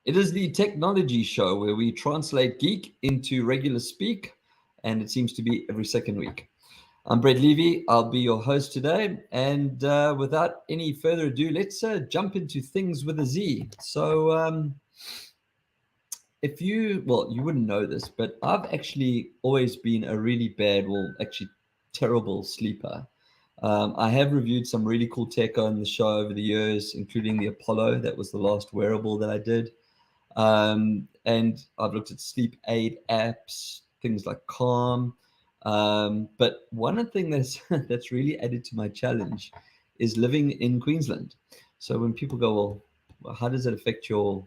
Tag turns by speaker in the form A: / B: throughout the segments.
A: It is the technology show where we translate geek into regular speak, and it seems to be every second week. I'm Brett Levy. I'll be your host today. And without any further ado, let's jump into things with a Z. So, you wouldn't know this, but I've actually always been a really bad, actually terrible sleeper. I have reviewed some really cool tech on the show over the years, including the Apollo. That was the last wearable that I did. And I've looked at sleep aid apps, things like Calm. But one thing that's that's really added to my challenge is living in Queensland. So when people go, well, how does it affect your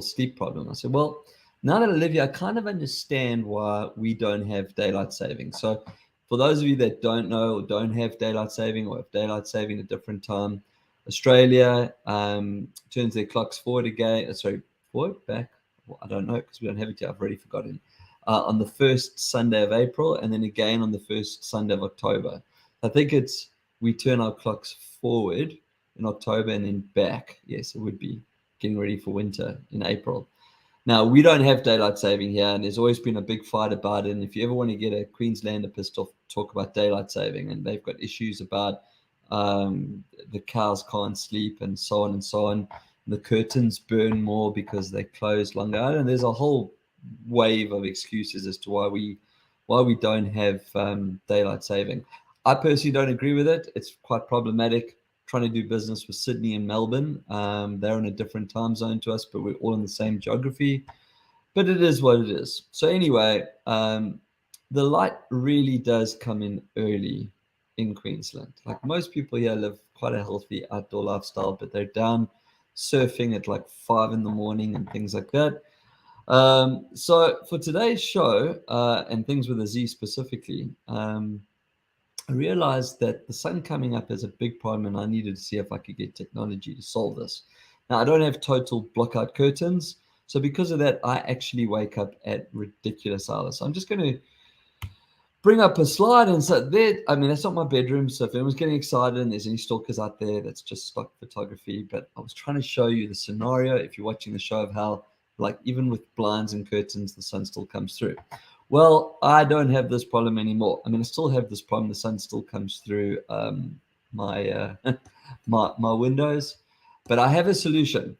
A: sleep problem? I said, well, now that I live here, I kind of understand why we don't have daylight saving. So for those of you that don't know or don't have daylight saving or have daylight saving at a different time, Australia turns their clocks forward again. Sorry, forward, back. Well, I don't know because we don't have it yet. I've already forgotten. On the first Sunday of April, and then again on the first Sunday of October. I think we turn our clocks forward in October and then back. Yes, it would be getting ready for winter in April. Now, we don't have daylight saving here, and there's always been a big fight about it. And if you ever want to get a Queenslander pissed off, talk about daylight saving, and they've got issues about the cows can't sleep and so on and so on. The curtains burn more because they close longer. And there's a whole wave of excuses as to why we don't have daylight saving. I personally don't agree with it. It's quite problematic trying to do business with Sydney and Melbourne. They're in a different time zone to us, but we're all in the same geography. But it is what it is. So anyway, the light really does come in early in Queensland. Like most people here live quite a healthy outdoor lifestyle, but they're down surfing at like 5 a.m. and things like that. So for today's show, and things with a Z specifically, I realized that the sun coming up is a big problem, and I needed to see if I could get technology to solve this. Now, I don't have total blockout curtains, so because of that, I actually wake up at ridiculous hours. So I'm just going to bring up a slide, and so there, I mean, that's not my bedroom, so if anyone's getting excited and there's any stalkers out there, that's just stock photography. But I was trying to show you the scenario, if you're watching the show, of how, like, even with blinds and curtains, the sun still comes through. Well, I don't have this problem anymore. I mean, I still have this problem. The sun still comes through my my windows, but I have a solution.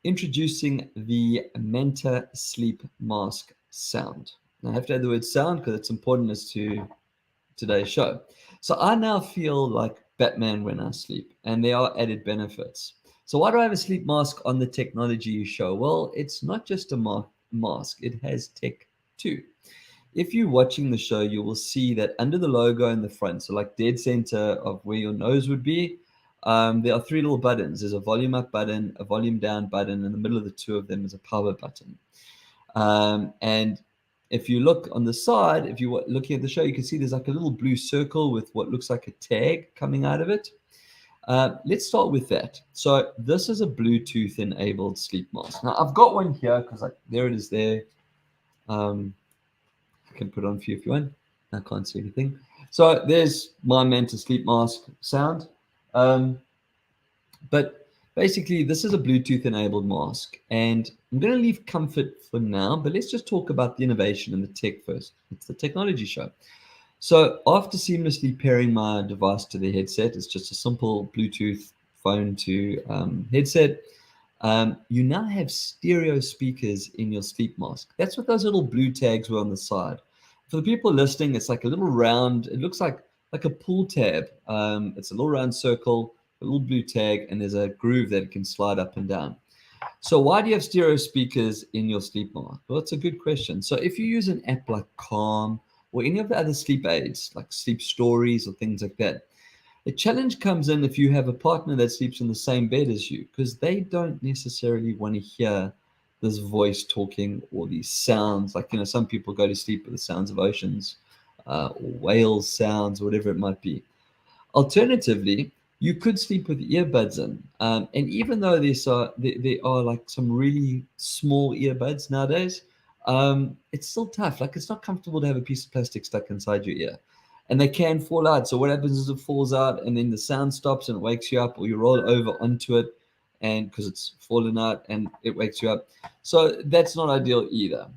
A: Introducing the Manta Sleep Mask Sound. Now, I have to add the word sound because it's important as to today's show. So I now feel like Batman when I sleep, and there are added benefits. So why do I have a sleep mask on the technology show? Well, it's not just a mask. It has tech too. If you're watching the show, you will see that under the logo in the front, so like dead center of where your nose would be, there are 3 little buttons. There's a volume up button, a volume down button. In the middle of the 2 of them is a power button. And if you look on the side, if you're looking at the show, you can see there's like a little blue circle with what looks like a tag coming out of it. Let's start with that. So this is a Bluetooth enabled sleep mask. Now I've got one here because there it is there. I can put it on for you if you want. I can't see anything. So there's my Manta sleep mask sound. But basically, this is a Bluetooth enabled mask. And I'm going to leave comfort for now, but let's just talk about the innovation and the tech first. It's the technology show. So after seamlessly pairing my device to the headset, it's just a simple Bluetooth phone to headset. You now have stereo speakers in your sleep mask. That's what those little blue tags were on the side. For the people listening, it's like a little round, it looks like a pool tab. It's a little round circle, a little blue tag, and there's a groove that it can slide up and down. So why do you have stereo speakers in your sleep mask? Well, it's a good question. So if you use an app like Calm or any of the other sleep aids, like Sleep Stories or things like that, the challenge comes in if you have a partner that sleeps in the same bed as you, because they don't necessarily want to hear this voice talking or these sounds. Like, some people go to sleep with the sounds of oceans or whale sounds, whatever it might be. Alternatively, you could sleep with earbuds in. And even though there are like some really small earbuds nowadays, it's still tough. Like, it's not comfortable to have a piece of plastic stuck inside your ear. And they can fall out. So what happens is it falls out and then the sound stops and it wakes you up, or you roll over onto it and because it's fallen out and it wakes you up. So that's not ideal either.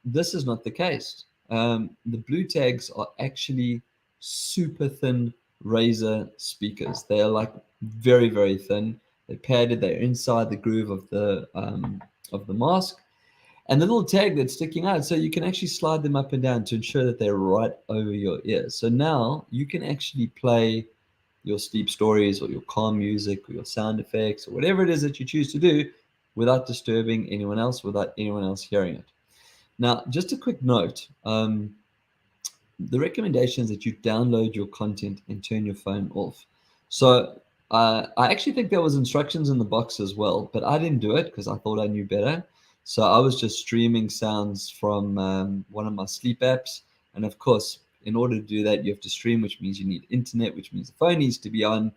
A: This is not the case. The Blue Tags are actually super thin Razer speakers. They are like very, very thin. They're padded. They're inside the groove of the mask, and the little tag that's sticking out, so you can actually slide them up and down to ensure that they're right over your ears. So now you can actually play your sleep stories or your calm music or your sound effects or whatever it is that you choose to do without disturbing anyone else, without anyone else hearing it. Now, just a quick note. The recommendation is that you download your content and turn your phone off. So I actually think there was instructions in the box as well, but I didn't do it because I thought I knew better. So I was just streaming sounds from one of my sleep apps. And of course, in order to do that, you have to stream, which means you need internet, which means the phone needs to be on.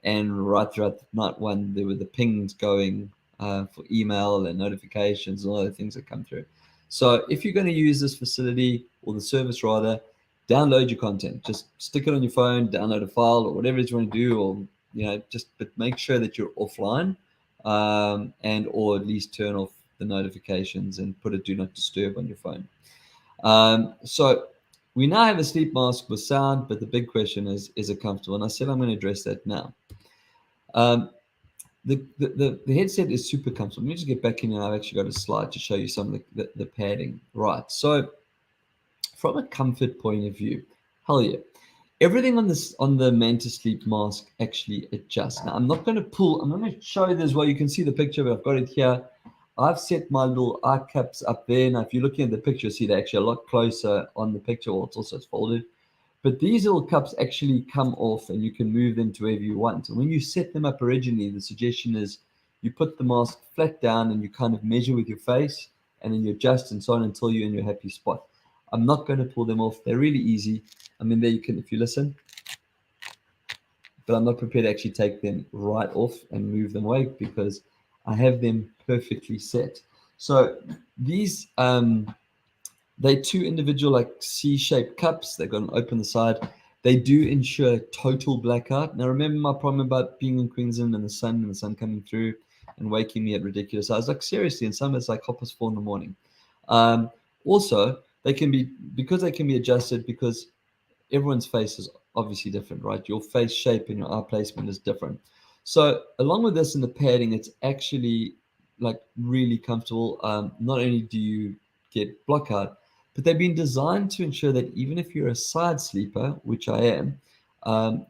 A: And right throughout the night one, there were the pings going for email and notifications and all the things that come through. So if you're going to use this facility or the service rather, download your content. Just stick it on your phone, download a file or whatever it is you want to do, or but make sure that you're offline, and or at least turn off the notifications and put a do not disturb on your phone. So we now have a sleep mask with sound, but the big question is it comfortable? And I said I'm going to address that now. The headset is super comfortable. Let me just get back in, and I've actually got a slide to show you some of the padding. Right. So from a comfort point of view, hell yeah. Everything on the Mantis Sleep mask actually adjusts. Now I'm going to show you this as well. You can see the picture, but I've got it here. I've set my little eye cups up there. Now, if you're looking at the picture, see they're actually a lot closer on the picture, or it's also folded. But these little cups actually come off and you can move them to wherever you want. And when you set them up originally, the suggestion is you put the mask flat down and you kind of measure with your face and then you adjust and so on until you're in your happy spot. I'm not going to pull them off. They're really easy. I mean, there you can, if you listen, but I'm not prepared to actually take them right off and move them away because I have them perfectly set. So these, they're two individual like C-shaped cups. They've got an open the side. They do ensure total blackout. Now, remember my problem about being in Queensland and the sun coming through and waking me at ridiculous hours. Like seriously, in some it's like 4:30 in the morning. Also, they can be adjusted because everyone's face is obviously different, right? Your face shape and your eye placement is different. So along with this and the padding, it's actually like really comfortable. Not only do you get blockout, but they've been designed to ensure that even if you're a side sleeper, which I am,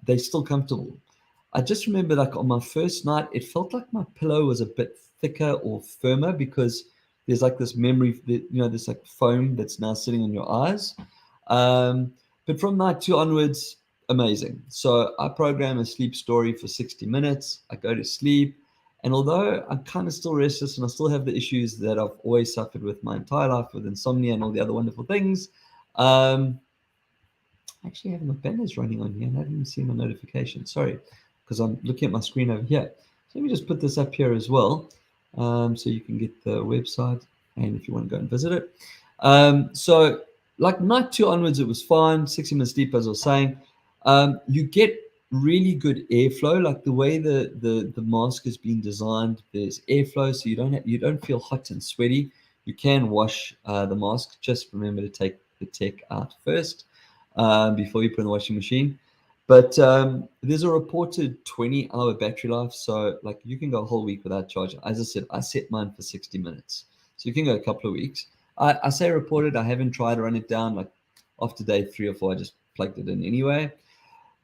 A: they're still comfortable. I just remember like on my first night, it felt like my pillow was a bit thicker or firmer because there's like this memory, this like foam that's now sitting on your eyes. But from night 2 onwards, amazing. So I program a sleep story for 60 minutes. I go to sleep. And although I'm kind of still restless and I still have the issues that I've always suffered with my entire life with insomnia and all the other wonderful things, I actually have my banners running on here and I haven't even seen my notification. Sorry, because I'm looking at my screen over here. So let me just put this up here as well, so you can get the website and if you want to go and visit it. So like night 2 onwards, it was fine. 60 minutes sleep, as I was saying. You get really good airflow, like the way the mask has been designed. There's airflow, so you don't feel hot and sweaty. You can wash the mask. Just remember to take the tech out first before you put in the washing machine. But there's a reported 20-hour battery life, so like you can go a whole week without charging. As I said, I set mine for 60 minutes, so you can go a couple of weeks. I say reported. I haven't tried to run it down. Like after day 3 or 4, I just plugged it in anyway.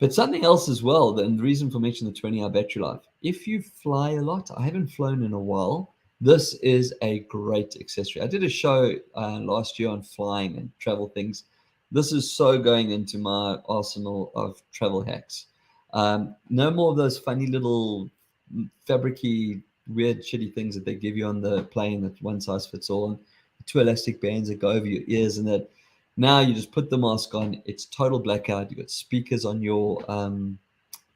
A: But something else as well, and the reason for mentioning the 20-hour battery life, if you fly a lot, I haven't flown in a while, this is a great accessory. I did a show last year on flying and travel things. This is so going into my arsenal of travel hacks. No more of those funny little fabricy, weird, shitty things that they give you on the plane that one size fits all. 2 elastic bands that go over your ears, and that now you just put the mask on. It's total blackout. You've got speakers on your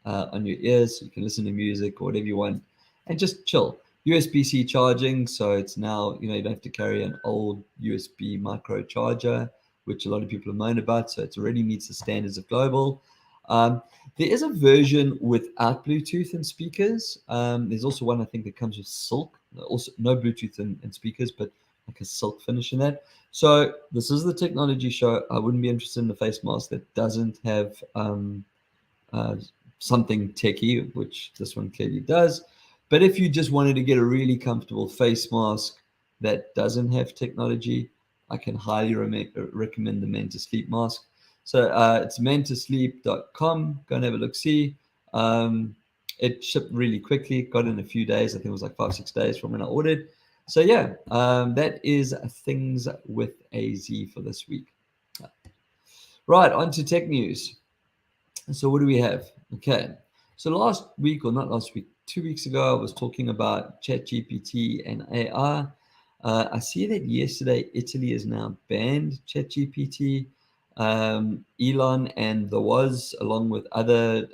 A: ears, so you can listen to music or whatever you want, and just chill. USB-C charging, so it's now you don't have to carry an old USB micro charger, which a lot of people have known about. So it already meets the standards of global. There is a version without Bluetooth and speakers. There's also one I think that comes with Silk, also no Bluetooth and speakers, but like a Silk finish in that. So this is the technology show. I wouldn't be interested in a face mask that doesn't have uh, something techie, which this one clearly does. But if you just wanted to get a really comfortable face mask that doesn't have technology, I can highly recommend the Men to Sleep mask. So it's mentosleep.com. Go and have a look see. It shipped really quickly, got in a few days. I think it was like 5-6 days from when I ordered. So yeah, that is things with AZ for this week. Right, on to tech news. So what do we have? Okay. So last week, or not last week, 2 weeks ago, I was talking about ChatGPT and AI. I see that yesterday Italy has now banned ChatGPT. Elon and the Woz, along with other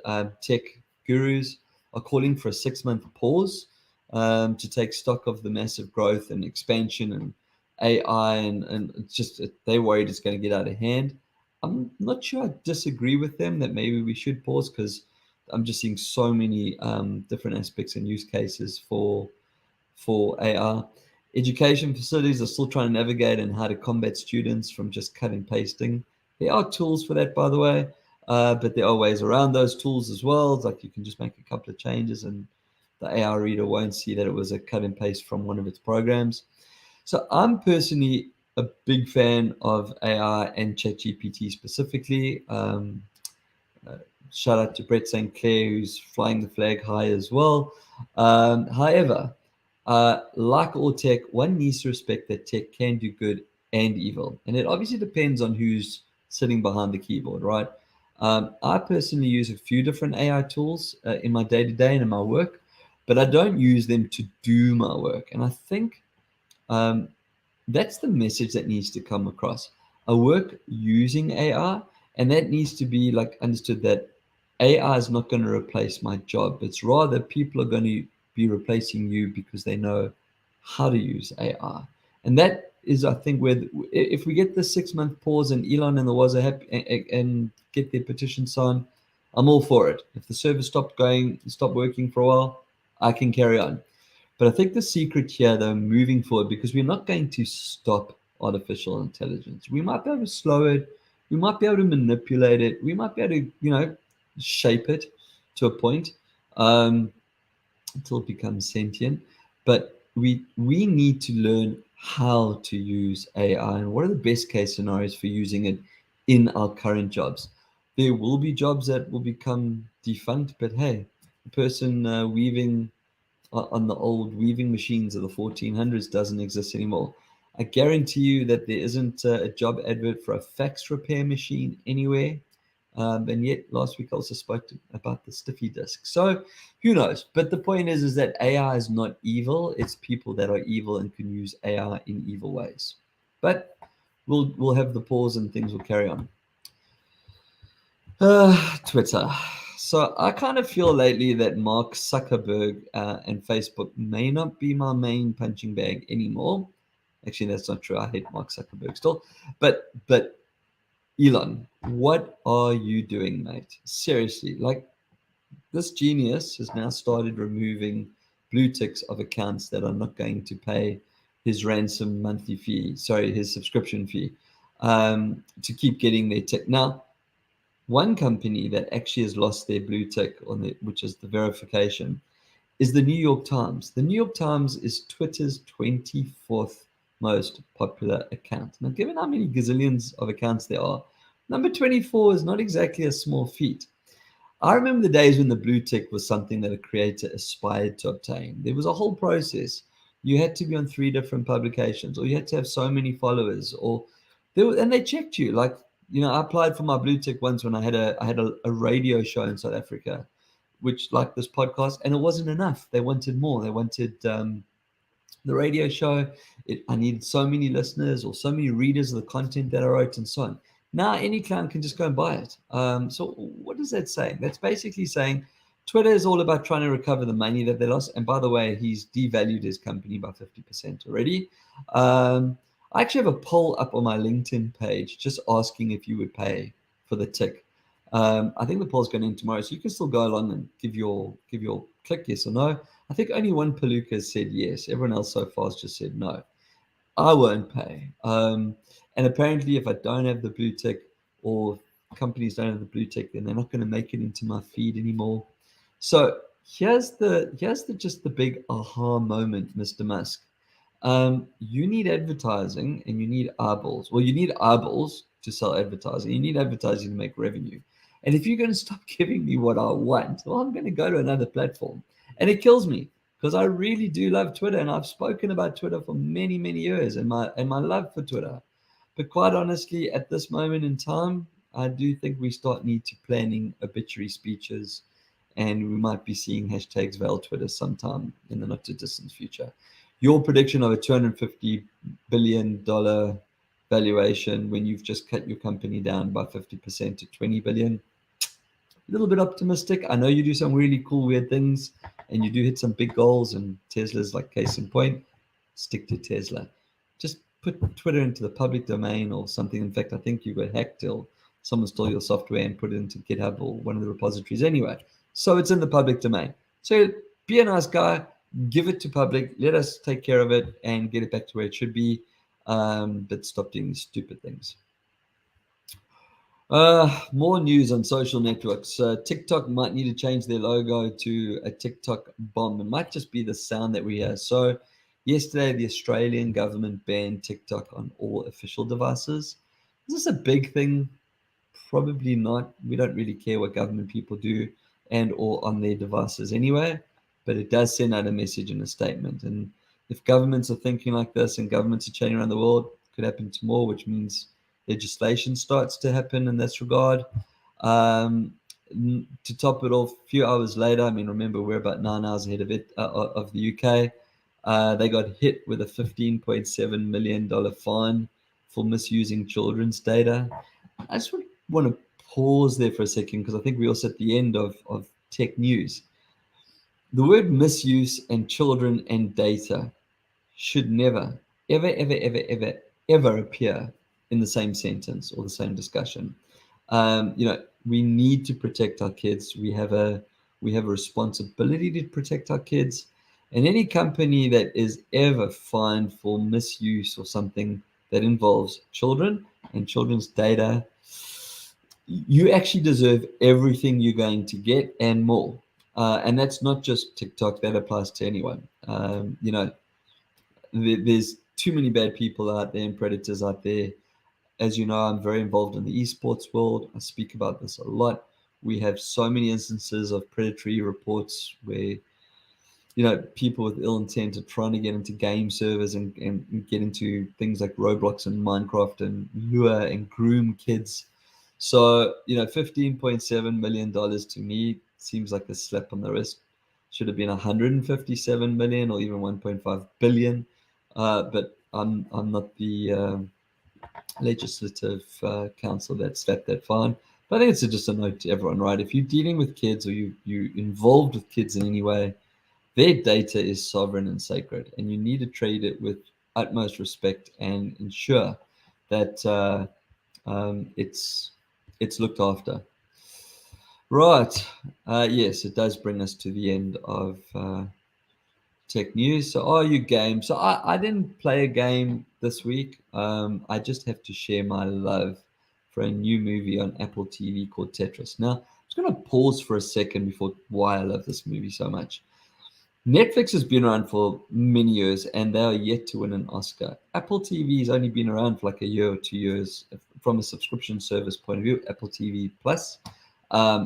A: tech gurus, are calling for a 6-month pause to take stock of the massive growth and expansion and AI, and it's just they're worried it's going to get out of hand. I'm not sure I disagree with them that maybe we should pause, because I'm just seeing so many different aspects and use cases for AR. Education facilities are still trying to navigate and how to combat students from just cut and pasting. There are tools for that, by the way, but there are ways around those tools as well. It's like you can just make a couple of changes and the AR reader won't see that it was a cut and paste from one of its programs. So I'm personally a big fan of AI and ChatGPT specifically. Uh, Shout out to Brett St. Clair, who's flying the flag high as well. However, like all tech, one needs to respect that tech can do good and evil. And it obviously depends on who's sitting behind the keyboard, right? I personally use a few different AI tools in my day to day and in my work, but I don't use them to do my work. And I think um, that's the message that needs to come across. I work using AI, and that needs to be like understood that AI is not going to replace my job. It's rather people are going to be replacing you because they know how to use AI. And that is, I think, where if we get the 6-month pause and Elon and the was are happy and get their petition signed, I'm all for it. If the server stopped working for a while, I can carry on. But I think the secret here, though, moving forward, because we're not going to stop artificial intelligence. We might be able to slow it. We might be able to manipulate it. We might be able to, shape it to a point um, until it becomes sentient. But we need to learn how to use AI and what are the best case scenarios for using it in our current jobs. There will be jobs that will become defunct, but hey, the person weaving on the old weaving machines of the 1400s doesn't exist anymore. I guarantee you that there isn't a job advert for a fax repair machine anywhere. And yet, last week I also spoke about the stiffy disk. So, who knows? But the point is that AI is not evil. It's people that are evil and can use AI in evil ways. But we'll have the pause and things will carry on. Twitter. So I kind of feel lately that Mark Zuckerberg and Facebook may not be my main punching bag anymore. Actually, that's not true. I hate Mark Zuckerberg still. But Elon, what are you doing, mate? Seriously, like this genius has now started removing blue ticks of accounts that are not going to pay his ransom monthly fee, sorry, his subscription fee, to keep getting their tick. Now, one company that actually has lost their blue tick on it, which is the verification, is the New York Times. The New York Times is Twitter's 24th most popular account. Now, given how many gazillions of accounts there are, number 24 is not exactly a small feat. I remember the days when the blue tick was something that a creator aspired to obtain. There was a whole process. You had to be on 3 different publications, or you had to have so many followers, or and they checked you. Like, I applied for my blue tick once when I had a radio show in South Africa, which like this podcast, and it wasn't enough. They wanted more. They wanted the radio show. I needed so many listeners or so many readers of the content that I wrote and so on. Now any clown can just go and buy it. So what is that saying? That's basically saying Twitter is all about trying to recover the money that they lost. And by the way, he's devalued his company by 50% already. I actually have a poll up on my LinkedIn page just asking if you would pay for the tick. I think the poll's going in tomorrow, so you can still go along and give your click yes or no. I think only one Palooka has said yes. Everyone else so far has just said no. I won't pay. And apparently, if I don't have the blue tick, or companies don't have the blue tick, then they're not going to make it into my feed anymore. So here's the just the big aha moment, Mr. Musk. You need advertising and you need eyeballs. Well, you need eyeballs to sell advertising. You need advertising to make revenue. And if you're going to stop giving me what I want, well, I'm going to go to another platform. And it kills me because I really do love Twitter, and I've spoken about Twitter for many, many years, and my love for Twitter. But quite honestly, at this moment in time, I do think we start need to planning obituary speeches, and we might be seeing hashtags veil Twitter sometime in the not too distant future. Your prediction of a $250 billion valuation when you've just cut your company down by 50% to 20 billion, a little bit optimistic. I know you do some really cool, weird things, and you do hit some big goals, and Tesla's like case in point. Stick to Tesla. Just put Twitter into the public domain or something. In fact, I think you got hacked till someone stole your software and put it into GitHub or one of the repositories anyway. So it's in the public domain. So be a nice guy, give it to public, let us take care of it and get it back to where it should be. But stop doing these stupid things. More news on social networks. TikTok might need to change their logo to a TikTok bomb. It might just be the sound that we hear. So, yesterday, the Australian government banned TikTok on all official devices. Is this a big thing? Probably not. We don't really care what government people do and or on their devices anyway. But it does send out a message and a statement. And if governments are thinking like this and governments are changing around the world, it could happen to more, which means legislation starts to happen in this regard. To top it off, a few hours later, I mean, remember we're about 9 hours ahead of it of the UK. They got hit with a $15.7 million fine for misusing children's data. I just want to pause there for a second because I think we're also at the end of tech news. The word misuse and children and data should never, ever, ever, ever, ever, ever appear in the same sentence or the same discussion. We need to protect our kids. We have a responsibility to protect our kids. And any company that is ever fined for misuse or something that involves children and children's data, you actually deserve everything you're going to get and more. And that's not just TikTok, that applies to anyone. There's too many bad people out there and predators out there. As you know, I'm very involved in the esports world. I speak about this a lot. We have so many instances of predatory reports where, people with ill intent are trying to get into game servers and get into things like Roblox and Minecraft and lure and groom kids. So, $15.7 million to me seems like a slap on the wrist. Should have been 157 million or even 1.5 billion. But I'm not the legislative council that slapped that fine. But I think it's just a note to everyone, right? If you're dealing with kids or you involved with kids in any way, their data is sovereign and sacred, and you need to treat it with utmost respect and ensure that it's looked after. Right. Yes, it does bring us to the end of tech news. So are you game? So I didn't play a game this week. I just have to share my love for a new movie on Apple TV called Tetris. Now, I'm just going to pause for a second before why I love this movie so much. Netflix has been around for many years and they are yet to win an Oscar. Apple TV has only been around for like a year or 2 years from a subscription service point of view. Apple TV Plus,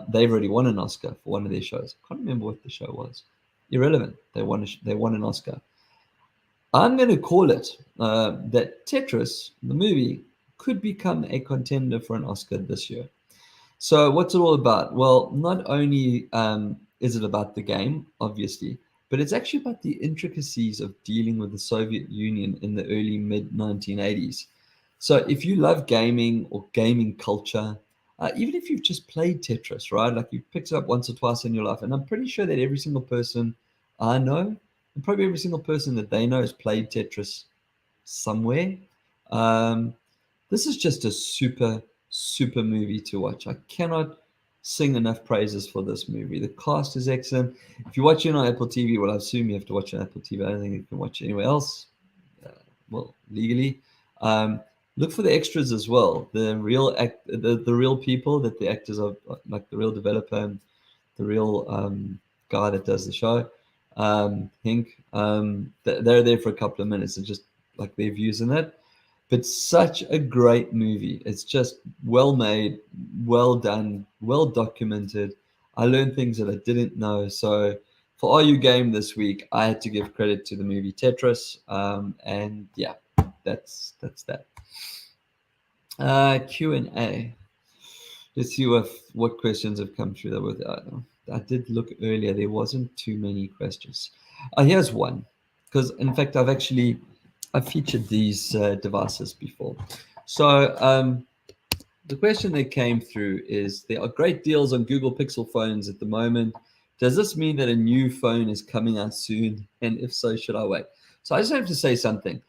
A: they've already won an Oscar for one of their shows. I can't remember what the show was. Irrelevant. They won an Oscar. I'm going to call it that Tetris, the movie, could become a contender for an Oscar this year. So what's it all about? Well, not only is it about the game, obviously, but it's actually about the intricacies of dealing with the Soviet Union in the early mid-1980s. So if you love gaming or gaming culture, even if you've just played Tetris, right? Like you've picked it up once or twice in your life, and I'm pretty sure that every single person I know, and probably every single person that they know has played Tetris somewhere. This is just a super, super movie to watch. I cannot sing enough praises for this movie. The cast is excellent. If you're watching on Apple TV, well, I assume you have to watch on Apple TV. I don't think you can watch it anywhere else. Well, legally. Um, Look for the extras as well. The real people that the actors are, like the real developer and the real guy that does the show, Hink. They're there for a couple of minutes and just like their views in it. But such a great movie. It's just well made, well done, well documented. I learned things that I didn't know. So for RU Game this week, I had to give credit to the movie Tetris. And yeah, that's that. Q&A. Let's see what questions have come through. I did look earlier. There wasn't too many questions. Here's one, because in fact I've featured these devices before. So the question that came through is, there are great deals on Google Pixel phones at the moment. Does this mean that a new phone is coming out soon? And if so, should I wait? So I just have to say something.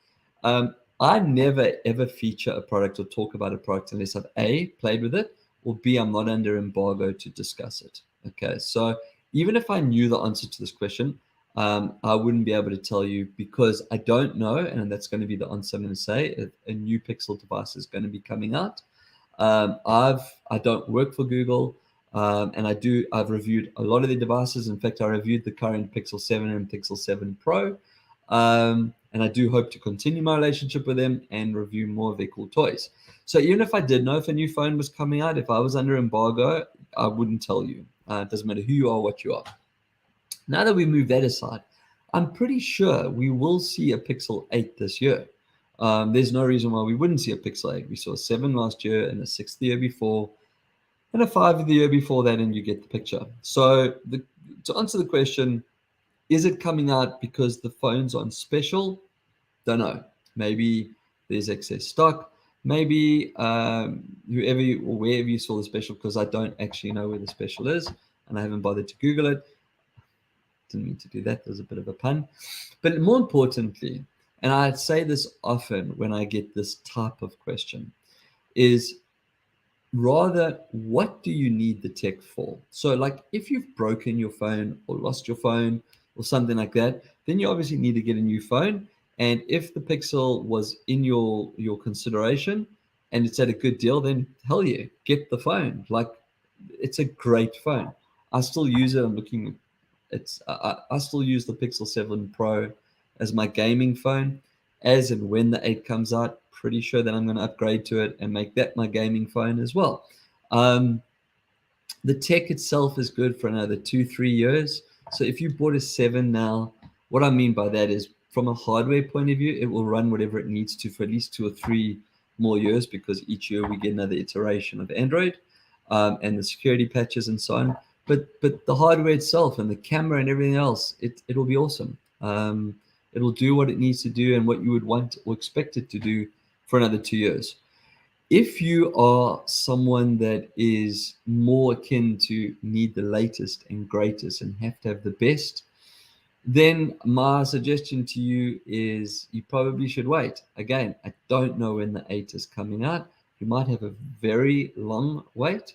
A: I never ever feature a product or talk about a product unless I've A, played with it, or B, I'm not under embargo to discuss it. Okay, so even if I knew the answer to this question, I wouldn't be able to tell you, because I don't know, and that's going to be the answer I'm going to say. If a new Pixel device is going to be coming out. I don't work for Google, and I've reviewed a lot of the devices. In fact, I reviewed the current Pixel 7 and Pixel 7 Pro. And I do hope to continue my relationship with them and review more of their cool toys. So even if I did know if a new phone was coming out, if I was under embargo, I wouldn't tell you. It doesn't matter who you are, what you are. Now that we move that aside, I'm pretty sure we will see a Pixel 8 this year. There's no reason why we wouldn't see a Pixel 8. We saw a 7 last year and a 6 the year before and a 5 the year before that, and you get the picture. So to answer the question, is it coming out because the phone's on special? Don't know. Maybe there's excess stock. Maybe wherever you saw the special, because I don't actually know where the special is, and I haven't bothered to Google it. Didn't mean to do that. There's a bit of a pun. But more importantly, and I say this often when I get this type of question, is rather, what do you need the tech for? So like if you've broken your phone or lost your phone or something like that, then you obviously need to get a new phone. And if the Pixel was in your consideration and it's at a good deal, then hell yeah, get the phone. Like, it's a great phone. I still use it. I still use the Pixel 7 Pro as my gaming phone. As and when the 8 comes out, pretty sure that I'm going to upgrade to it and make that my gaming phone as well. The tech itself is good for another 2-3 years. So if you bought a 7 now, what I mean by that is, from a hardware point of view, it will run whatever it needs to for at least 2 or 3 more years, because each year we get another iteration of Android and the security patches and so on. But the hardware itself and the camera and everything else, it'll be awesome. It'll do what it needs to do and what you would want or expect it to do for another 2 years. If you are someone that is more akin to need the latest and greatest and have to have the best, then my suggestion to you is you probably should wait. Again, I don't know when the 8 is coming out. You might have a very long wait.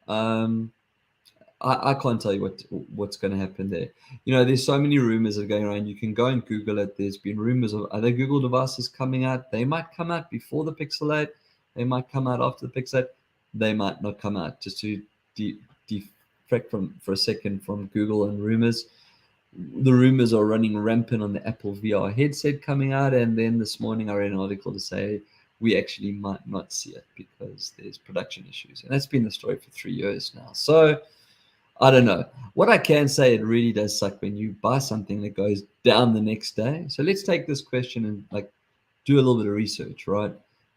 A: I can't tell you what's going to happen there. There's so many rumors that are going around. You can go and Google it. There's been rumors of other Google devices coming out. They might come out before the Pixel 8. They might come out after the Pixel 8. They might not come out. Just to deflect for a second from Google and rumors. The rumors are running rampant on the Apple VR headset coming out, and then this morning I read an article to say we actually might not see it because there's production issues, and that's been the story for 3 years now. So I don't know. What I can say, it really does suck when you buy something that goes down the next day. So let's take this question and do a little bit of research, right?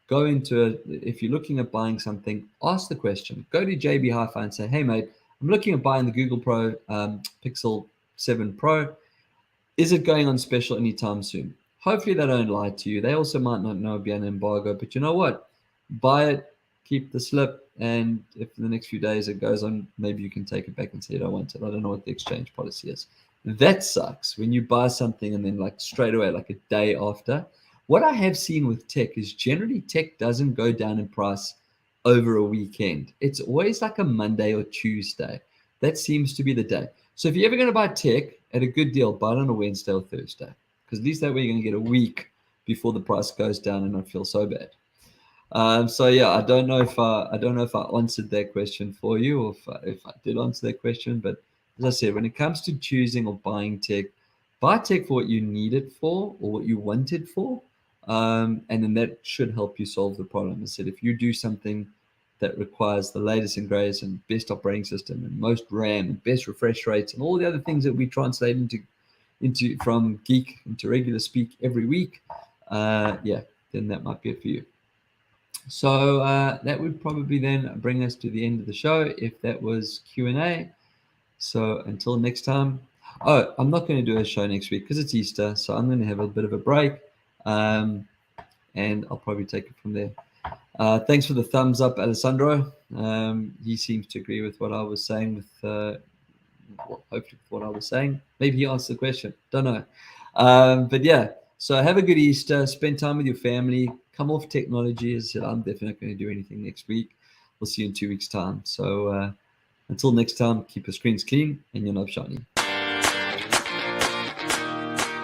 A: Go into it. If you're looking at buying something, ask the question. Go to JB Hi-Fi and say, hey mate, I'm looking at buying the Google Pro Pixel 7 Pro. Is it going on special anytime soon? Hopefully they don't lie to you. They also might not know be an embargo, but you know what? Buy it, keep the slip, and if in the next few days it goes on, maybe you can take it back and say you don't want it. I don't know what the exchange policy is. That sucks when you buy something and then straight away, a day after. What I have seen with tech is generally tech doesn't go down in price over a weekend. It's always like a Monday or Tuesday. That seems to be the day. So if you're ever going to buy tech at a good deal, buy it on a Wednesday or Thursday, because at least that way you're going to get a week before the price goes down and not feel so bad. So yeah, I don't know if I answered that question for you, or if I did answer that question. But as I said, when it comes to choosing or buying tech, buy tech for what you need it for or what you want it for, and then that should help you solve the problem. I said if you do something that requires the latest and greatest and best operating system and most RAM and best refresh rates and all the other things that we translate into from geek into regular speak every week, yeah, then that might be it for you. So that would probably then bring us to the end of the show if that was Q&A. So until next time. Oh, I'm not going to do a show next week because it's Easter. So I'm going to have a bit of a break, and I'll probably take it from there. Thanks for the thumbs up, Alessandro. He seems to agree with what I was saying hopefully with what I was saying. Maybe he asked the question. Don't know. But yeah, so have a good Easter. Spend time with your family. Come off technology. As I said, I'm definitely not going to do anything next week. We'll see you in 2 weeks' time. So until next time, keep your screens clean and your knobs shiny.